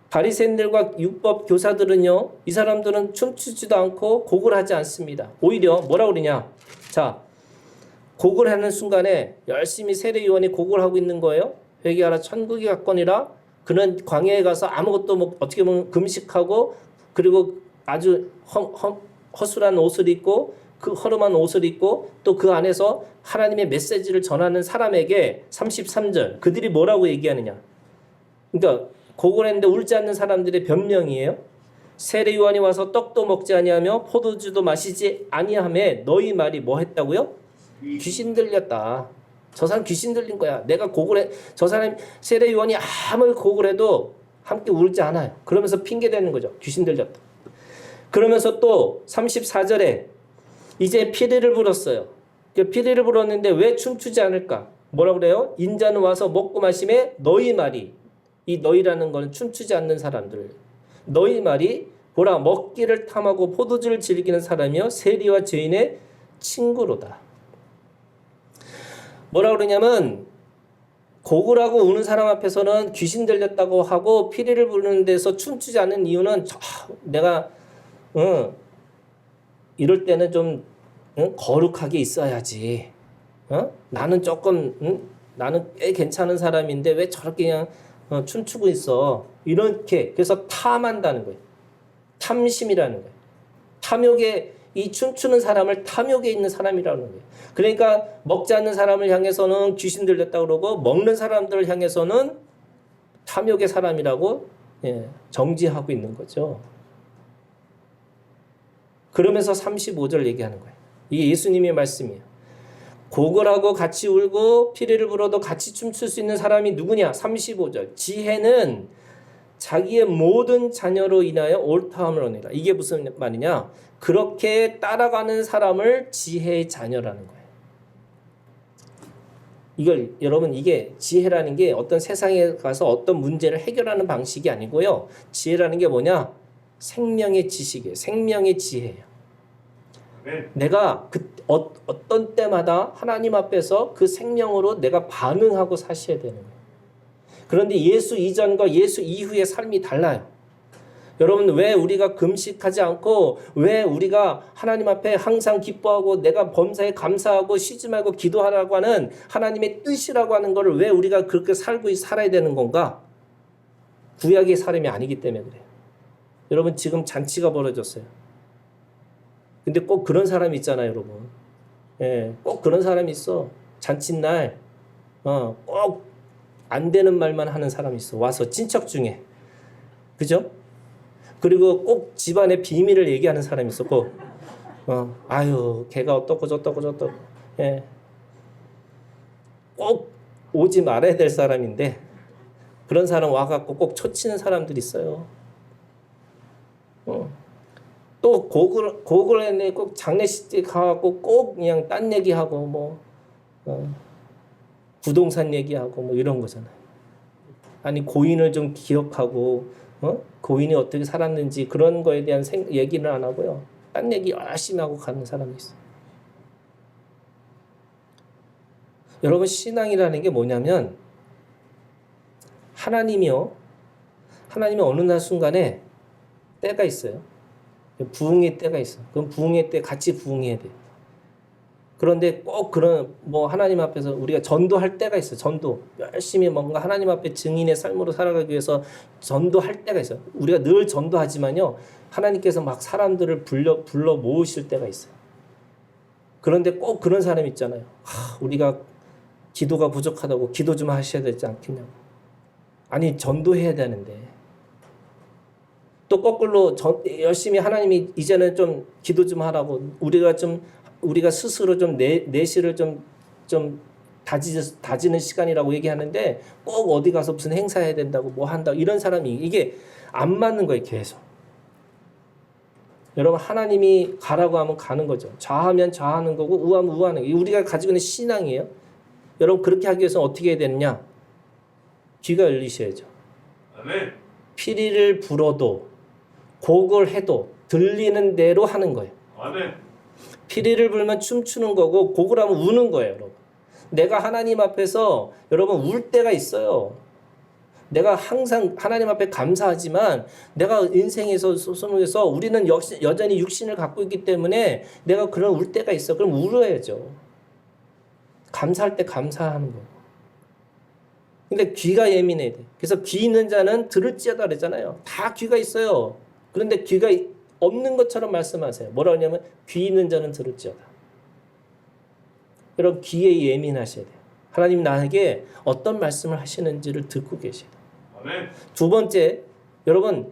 바리새인들과 율법 교사들은요, 이 사람들은 춤추지도 않고 곡을 하지 않습니다. 오히려 뭐라 그러냐? 자, 곡을 하는 순간에 열심히 세례 요한이 곡을 하고 있는 거예요. 회개하라 천국이 가까우니라. 그는 광야에 가서 아무것도 어떻게 보면 금식하고 그리고 아주 허술한 옷을 입고 그 허름한 옷을 입고 또 그 안에서 하나님의 메시지를 전하는 사람에게 33절 그들이 뭐라고 얘기하느냐? 그러니까 곡을 했는데 울지 않는 사람들의 변명이에요. 세례 요한이 와서 떡도 먹지 아니하며 포도주도 마시지 아니하며 너희 말이 뭐 했다고요? 귀신 들렸다. 저 사람 귀신 들린 거야. 내가 곡을 해. 저 사람 세례 요한이 아무리 곡을 해도 함께 울지 않아요. 그러면서 핑계 대는 거죠. 귀신 들렸다. 그러면서 또 34절에 이제 피리를 불었어요. 피리를 불었는데 왜 춤추지 않을까? 뭐라 그래요? 인자는 와서 먹고 마심에 너희 말이, 이 너희라는 건 춤추지 않는 사람들, 너희 말이 보라 먹기를 탐하고 포도주를 즐기는 사람이요 세리와 죄인의 친구로다. 뭐라 그러냐면 곡을 하고 우는 사람 앞에서는 귀신 들렸다고 하고 피리를 부르는 데서 춤추지 않는 이유는 내가 이럴 때는 좀 거룩하게 있어야지. 나는 조금 나는 꽤 괜찮은 사람인데 왜 저렇게 그냥 춤추고 있어. 이렇게 그래서 탐한다는 거예요. 탐심이라는 거예요. 탐욕에 이 춤추는 사람을 탐욕에 있는 사람이라는 거예요. 그러니까 먹지 않는 사람을 향해서는 귀신 들렸다고 그러고 먹는 사람들을 향해서는 탐욕의 사람이라고 정지하고 있는 거죠. 그러면서 35절 얘기하는 거예요. 이게 예수님의 말씀이에요. 곡을 하고 같이 울고 피리를 불어도 같이 춤출 수 있는 사람이 누구냐? 35절. 지혜는 자기의 모든 자녀로 인하여 옳다함을 얻느니라. 이게 무슨 말이냐? 그렇게 따라가는 사람을 지혜의 자녀라는 거예요. 이걸 여러분 이게 지혜라는 게 어떤 세상에 가서 어떤 문제를 해결하는 방식이 아니고요. 지혜라는 게 뭐냐? 생명의 지식이에요. 생명의 지혜예요. 내가 어떤 때마다 하나님 앞에서 그 생명으로 내가 반응하고 사셔야 되는 거예요. 그런데 예수 이전과 예수 이후의 삶이 달라요. 여러분 왜 우리가 금식하지 않고 왜 우리가 하나님 앞에 항상 기뻐하고 내가 범사에 감사하고 쉬지 말고 기도하라고 하는 하나님의 뜻이라고 하는 것을 왜 우리가 그렇게 살아야 되는 건가? 구약의 사람이 아니기 때문에 그래요. 여러분 지금 잔치가 벌어졌어요. 근데 꼭 그런 사람이 있잖아요, 여러분. 꼭 그런 사람이 있어. 잔칫날 꼭 안 되는 말만 하는 사람이 있어. 와서 친척 중에. 그죠? 그리고 꼭 집안의 비밀을 얘기하는 사람이 있어. 꼭. 아유, 걔가 어떻고 저떻고 저떻고. 꼭 오지 말아야 될 사람인데 그런 사람 와갖고 꼭 초치는 사람들이 있어요. 또 곡을 했네. 꼭 장례식 가갖고 꼭 그냥 딴 얘기하고 부동산 얘기하고 이런 거잖아요. 아니 고인을 좀 기억하고 고인이 어떻게 살았는지 그런 거에 대한 얘기를 안 하고요. 딴 얘기 열심히 하고 가는 사람이 있어요. 여러분 신앙이라는 게 뭐냐면 하나님이 어느 날 순간에 때가 있어요. 부흥의 때가 있어. 그럼 부흥의 때 같이 부흥해야 돼. 그런데 꼭 그런 뭐 하나님 앞에서 우리가 전도할 때가 있어요. 전도 열심히 뭔가 하나님 앞에 증인의 삶으로 살아가기 위해서 전도할 때가 있어요. 우리가 늘 전도하지만요, 하나님께서 막 사람들을 불러 모으실 때가 있어요. 그런데 꼭 그런 사람 있잖아요. 우리가 기도가 부족하다고 기도 좀 하셔야 되지 않겠냐고. 아니 전도해야 되는데 또 거꾸로 열심히 하나님이 이제는 좀 기도 좀 하라고 우리가 스스로 좀 내실을 좀 다지는 시간이라고 얘기하는데 꼭 어디 가서 무슨 행사해야 된다고 뭐 한다고 이런 사람이 이게 안 맞는 거예요. 계속. 여러분 하나님이 가라고 하면 가는 거죠. 좌하면 좌하는 거고 우하면 우하는 거예요. 우리가 가지고 있는 신앙이에요. 여러분 그렇게 하기 위해서 어떻게 해야 되느냐? 귀가 열리셔야죠. 아멘. 피리를 불어도 곡을 해도 들리는 대로 하는 거예요. 아멘. 피리를 불면 춤추는 거고 곡을 하면 우는 거예요, 여러분. 내가 하나님 앞에서 여러분 울 때가 있어요. 내가 항상 하나님 앞에 감사하지만 내가 인생에서 속에서 우리는 여전히 육신을 갖고 있기 때문에 내가 그런 울 때가 있어. 그럼 울어야죠. 감사할 때 감사하는 거고. 근데 귀가 예민해야 돼. 그래서 귀 있는 자는 들을지어다 그러잖아요. 다 귀가 있어요. 그런데 귀가 없는 것처럼 말씀하세요. 뭐라 하냐면 귀 있는 자는 들을지어다. 여러분 귀에 예민하셔야 돼요. 하나님 나에게 어떤 말씀을 하시는지를 듣고 계셔야 돼요. 아멘. 두 번째, 여러분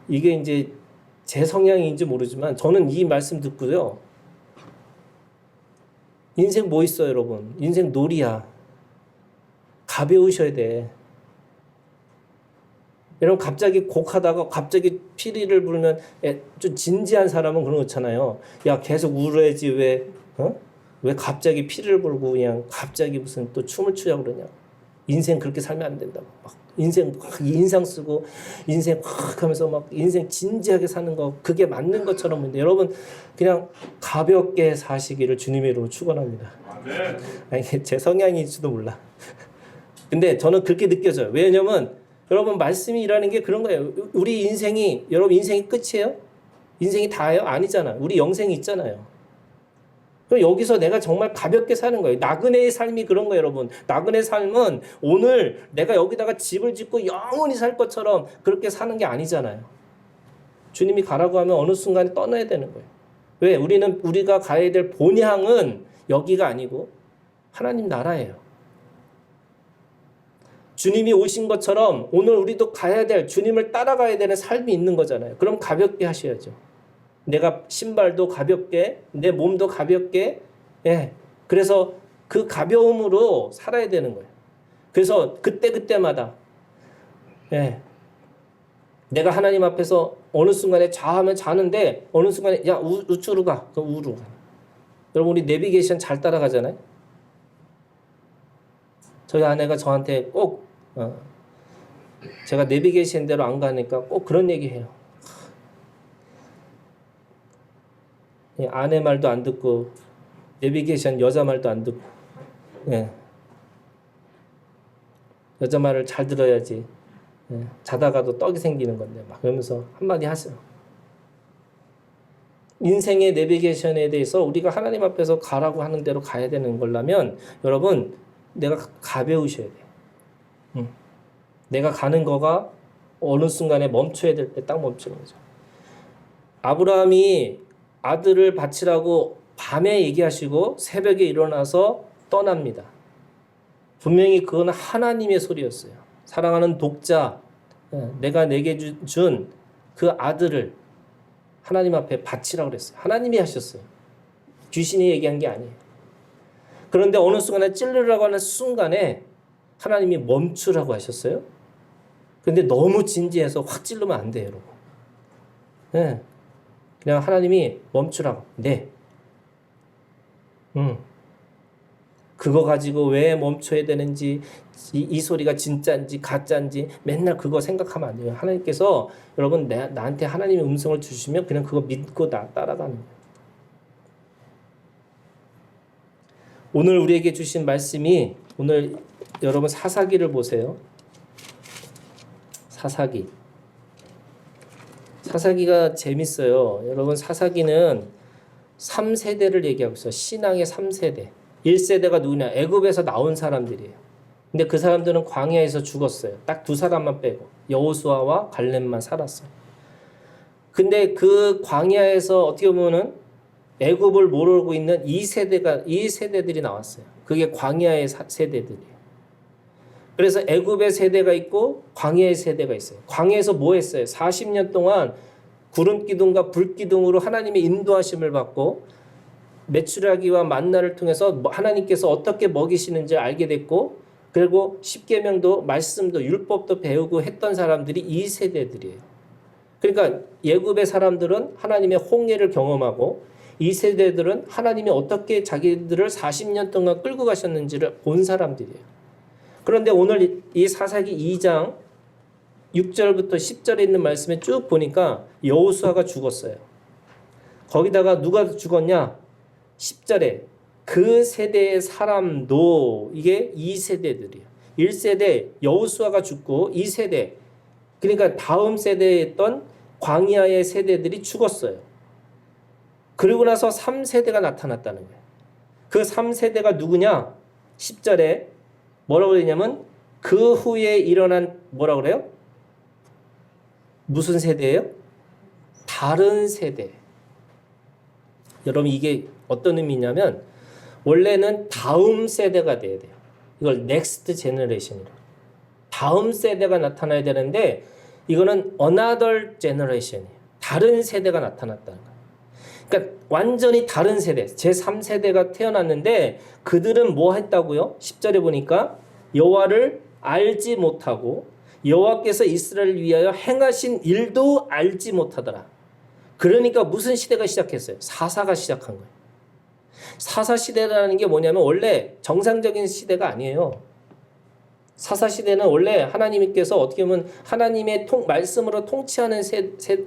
이게 이제 제 성향인지 모르지만 저는 이 말씀 듣고요. 인생 뭐 있어요, 여러분? 인생 놀이야. 가벼우셔야 돼. 여러분 갑자기 곡하다가 갑자기 피리를 부르면 좀 진지한 사람은 그런 거 있잖아요. 야 계속 울어야지 왜 갑자기 피리를 불고 그냥 갑자기 무슨 또 춤을 추자고 그러냐. 인생 그렇게 살면 안 된다고. 막 인상 쓰고 인생 확 하면서 막 인생 진지하게 사는 거 그게 맞는 것처럼 보이는데 여러분 그냥 가볍게 사시기를 주님의 이름으로 축원합니다. 아멘. 아니 제 성향일지도 몰라. 근데 저는 그렇게 느껴져요. 왜냐면 여러분 말씀이 일하는 게 그런 거예요. 우리 인생이 여러분 인생이 끝이에요? 인생이 다예요? 아니잖아. 우리 영생이 있잖아요. 그럼 여기서 내가 정말 가볍게 사는 거예요. 나그네의 삶이 그런 거예요, 여러분. 나그네 삶은 오늘 내가 여기다가 집을 짓고 영원히 살 것처럼 그렇게 사는 게 아니잖아요. 주님이 가라고 하면 어느 순간에 떠나야 되는 거예요. 왜? 우리가 가야 될 본향은 여기가 아니고 하나님 나라예요. 주님이 오신 것처럼 오늘 우리도 가야 될 주님을 따라가야 되는 삶이 있는 거잖아요. 그럼 가볍게 하셔야죠. 내가 신발도 가볍게 내 몸도 가볍게 그래서 그 가벼움으로 살아야 되는 거예요. 그래서 그때마다 내가 하나님 앞에서 어느 순간에 좌하면 자는데 어느 순간에 야 우측으로 가. 그럼 우로 가. 여러분 우리 내비게이션 잘 따라가잖아요. 저희 아내가 저한테 꼭 제가 내비게이션 대로 안 가니까 꼭 그런 얘기 해요. 아내 말도 안 듣고 내비게이션 여자 말도 안 듣고 여자 말을 잘 들어야지 자다가도 떡이 생기는 건데 막 그러면서 한마디 하세요. 인생의 내비게이션에 대해서 우리가 하나님 앞에서 가라고 하는 대로 가야 되는 거라면 여러분 내가 가벼우셔야 돼요. 내가 가는 거가 어느 순간에 멈춰야 될 때 딱 멈추는 거죠. 아브라함이 아들을 바치라고 밤에 얘기하시고 새벽에 일어나서 떠납니다. 분명히 그건 하나님의 소리였어요. 사랑하는 독자, 내가 내게 준 그 아들을 하나님 앞에 바치라고 그랬어요. 하나님이 하셨어요. 귀신이 얘기한 게 아니에요. 그런데 어느 순간에 찔르라고 하는 순간에 하나님이 멈추라고 하셨어요. 근데 너무 진지해서 확 찔르면 안 돼요, 여러분. 그냥 하나님이 멈추라고. 그거 가지고 왜 멈춰야 되는지, 이 소리가 진짜인지 가짜인지 맨날 그거 생각하면 안 돼요. 하나님께서 여러분 나한테 하나님의 음성을 주시면 그냥 그거 믿고 따라가는 거예요. 오늘 우리에게 주신 말씀이 오늘 여러분 사사기를 보세요. 사사기가 재밌어요. 여러분 사사기는 3세대를 얘기하고 있어요. 신앙의 3세대. 1세대가 누구냐? 애굽에서 나온 사람들이에요. 근데 그 사람들은 광야에서 죽었어요. 딱 두 사람만 빼고 여호수아와 갈렙만 살았어요. 근데 그 광야에서 어떻게 보면은 애굽을 모르고 있는 2세대들이 나왔어요. 그게 광야의 세대들이에요. 그래서 애굽의 세대가 있고 광야의 세대가 있어요. 광야에서 뭐 했어요? 40년 동안 구름 기둥과 불 기둥으로 하나님의 인도하심을 받고 메추라기와 만나를 통해서 하나님께서 어떻게 먹이시는지 알게 됐고, 그리고 십계명도 말씀도 율법도 배우고 했던 사람들이 이 세대들이에요. 그러니까 예굽의 사람들은 하나님의 홍해를 경험하고 이 세대들은 하나님이 어떻게 자기들을 40년 동안 끌고 가셨는지를 본 사람들이에요. 그런데 오늘 이 사사기 2장 6절부터 10절에 있는 말씀에 쭉 보니까 여호수아가 죽었어요. 거기다가 누가 죽었냐? 10절에 그 세대의 사람도, 이게 2세대들이에요. 1세대 여호수아가 죽고 2세대, 그러니까 다음 세대에 있던 광야의 세대들이 죽었어요. 그리고 나서 3세대가 나타났다는 거예요. 그 3세대가 누구냐? 10절에 뭐라고 그러냐면 그 후에 일어난, 뭐라고 그래요? 무슨 세대예요? 다른 세대. 여러분 이게 어떤 의미냐면 원래는 다음 세대가 돼야 돼요. 이걸 next generation이라고. 다음 세대가 나타나야 되는데 이거는 another generation이에요. 다른 세대가 나타났다는 거예요. 그러니까 완전히 다른 세대, 제3세대가 태어났는데 그들은 뭐 했다고요? 10절에 보니까 여호와를 알지 못하고 여호와께서 이스라엘을 위하여 행하신 일도 알지 못하더라. 그러니까 무슨 시대가 시작했어요? 사사가 시작한 거예요. 사사 시대라는 게 뭐냐면 원래 정상적인 시대가 아니에요. 사사 시대는 원래 하나님께서 어떻게 보면 하나님의 말씀으로 통치하는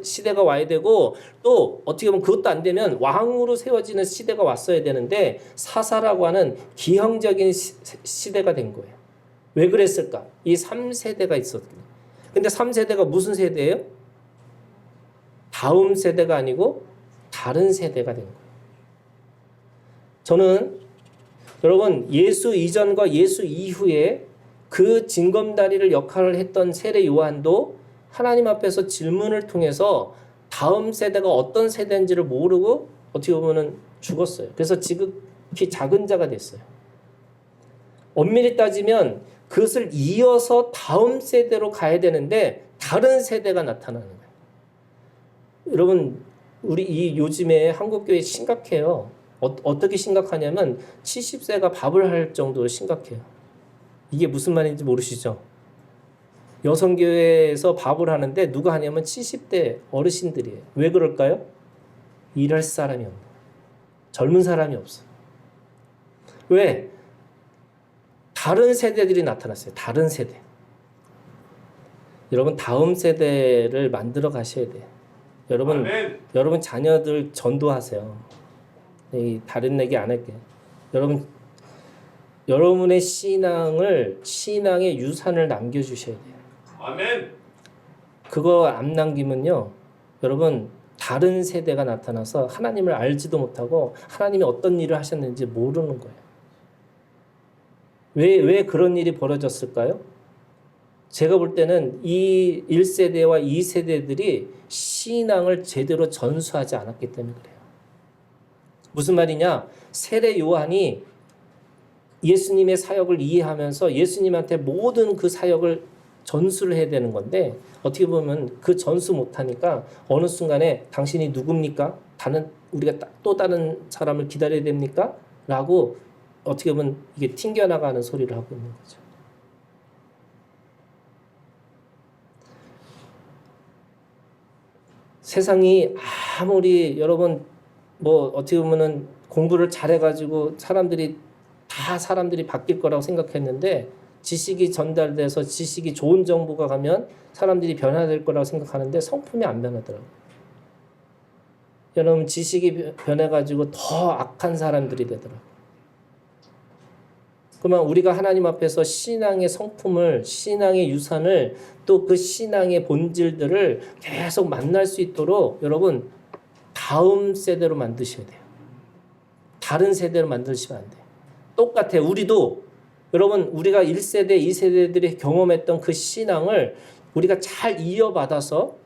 시대가 와야 되고, 또 어떻게 보면 그것도 안 되면 왕으로 세워지는 시대가 왔어야 되는데 사사라고 하는 기형적인 시대가 된 거예요. 왜 그랬을까? 이 3세대가 있었거든요. 근데 3세대가 무슨 세대예요? 다음 세대가 아니고 다른 세대가 된 거예요. 저는 여러분 예수 이전과 예수 이후에 그 징검다리를 역할을 했던 세례 요한도 하나님 앞에서 질문을 통해서 다음 세대가 어떤 세대인지를 모르고 어떻게 보면은 죽었어요. 그래서 지극히 작은 자가 됐어요. 엄밀히 따지면 그것을 이어서 다음 세대로 가야 되는데 다른 세대가 나타나는 거예요. 여러분 우리 이 요즘에 한국교회 심각해요. 어떻게 심각하냐면 70세가 밥을 할 정도로 심각해요. 이게 무슨 말인지 모르시죠? 여성교회에서 밥을 하는데 누가 하냐면 70대 어르신들이에요. 왜 그럴까요? 일할 사람이 없는 거예요. 젊은 사람이 없어요. 왜? 다른 세대들이 나타났어요. 다른 세대. 여러분 다음 세대를 만들어 가셔야 돼요. 여러분 자녀들 전도하세요. 다른 얘기 안 할게요. 여러분의 신앙의 유산을 남겨주셔야 돼요. 아멘. 그거 안 남기면요, 여러분 다른 세대가 나타나서 하나님을 알지도 못하고 하나님이 어떤 일을 하셨는지 모르는 거예요. 왜 그런 일이 벌어졌을까요? 제가 볼 때는 이 1세대와 2세대들이 신앙을 제대로 전수하지 않았기 때문에 그래요. 무슨 말이냐? 세례 요한이 예수님의 사역을 이해하면서 예수님한테 모든 그 사역을 전수를 해야 되는 건데 어떻게 보면 그 전수 못하니까 어느 순간에 당신이 누굽니까? 우리가 또 다른 사람을 기다려야 됩니까? 라고 어떻게 보면 이게 튕겨나가는 소리를 하고 있는 거죠. 세상이 아무리 여러분 뭐 어떻게 보면은 공부를 잘해가지고 사람들이 바뀔 거라고 생각했는데 지식이 전달돼서 지식이 좋은 정보가 가면 사람들이 변화될 거라고 생각하는데 성품이 안 변하더라고요. 여러분 지식이 변해가지고 더 악한 사람들이 되더라고요. 그러면 우리가 하나님 앞에서 신앙의 성품을, 신앙의 유산을, 또 그 신앙의 본질들을 계속 만날 수 있도록 여러분 다음 세대로 만드셔야 돼요. 다른 세대를 만드시면 안 돼요. 똑같아요. 우리도 여러분 우리가 1세대, 2세대들이 경험했던 그 신앙을 우리가 잘 이어받아서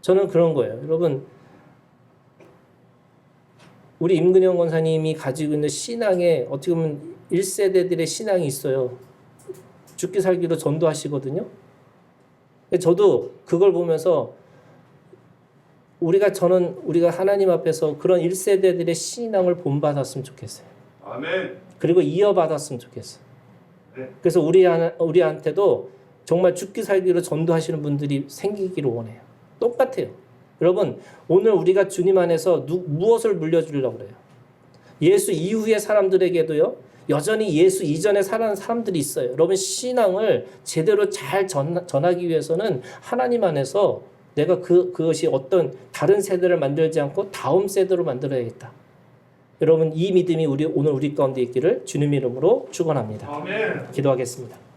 저는 그런 거예요. 여러분 우리 임근영 권사님이 가지고 있는 신앙에 어떻게 보면 1세대들의 신앙이 있어요. 죽기 살기로 전도하시거든요. 저도 그걸 보면서 우리가 하나님 앞에서 그런 1세대들의 신앙을 본받았으면 좋겠어요. 아멘. 그리고 이어받았으면 좋겠어요. 네. 그래서 우리한테도 정말 죽기 살기로 전도하시는 분들이 생기기를 원해요. 똑같아요. 여러분 오늘 우리가 주님 안에서 무엇을 물려주려고 그래요? 예수 이후의 사람들에게도요. 여전히 예수 이전에 살아가는 사람들이 있어요. 여러분 신앙을 제대로 잘 전하기 위해서는 하나님 안에서 내가 그것이 어떤 다른 세대를 만들지 않고 다음 세대로 만들어야겠다. 여러분 이 믿음이 오늘 우리 가운데 있기를 주님 이름으로 축원합니다. 아멘. 기도하겠습니다.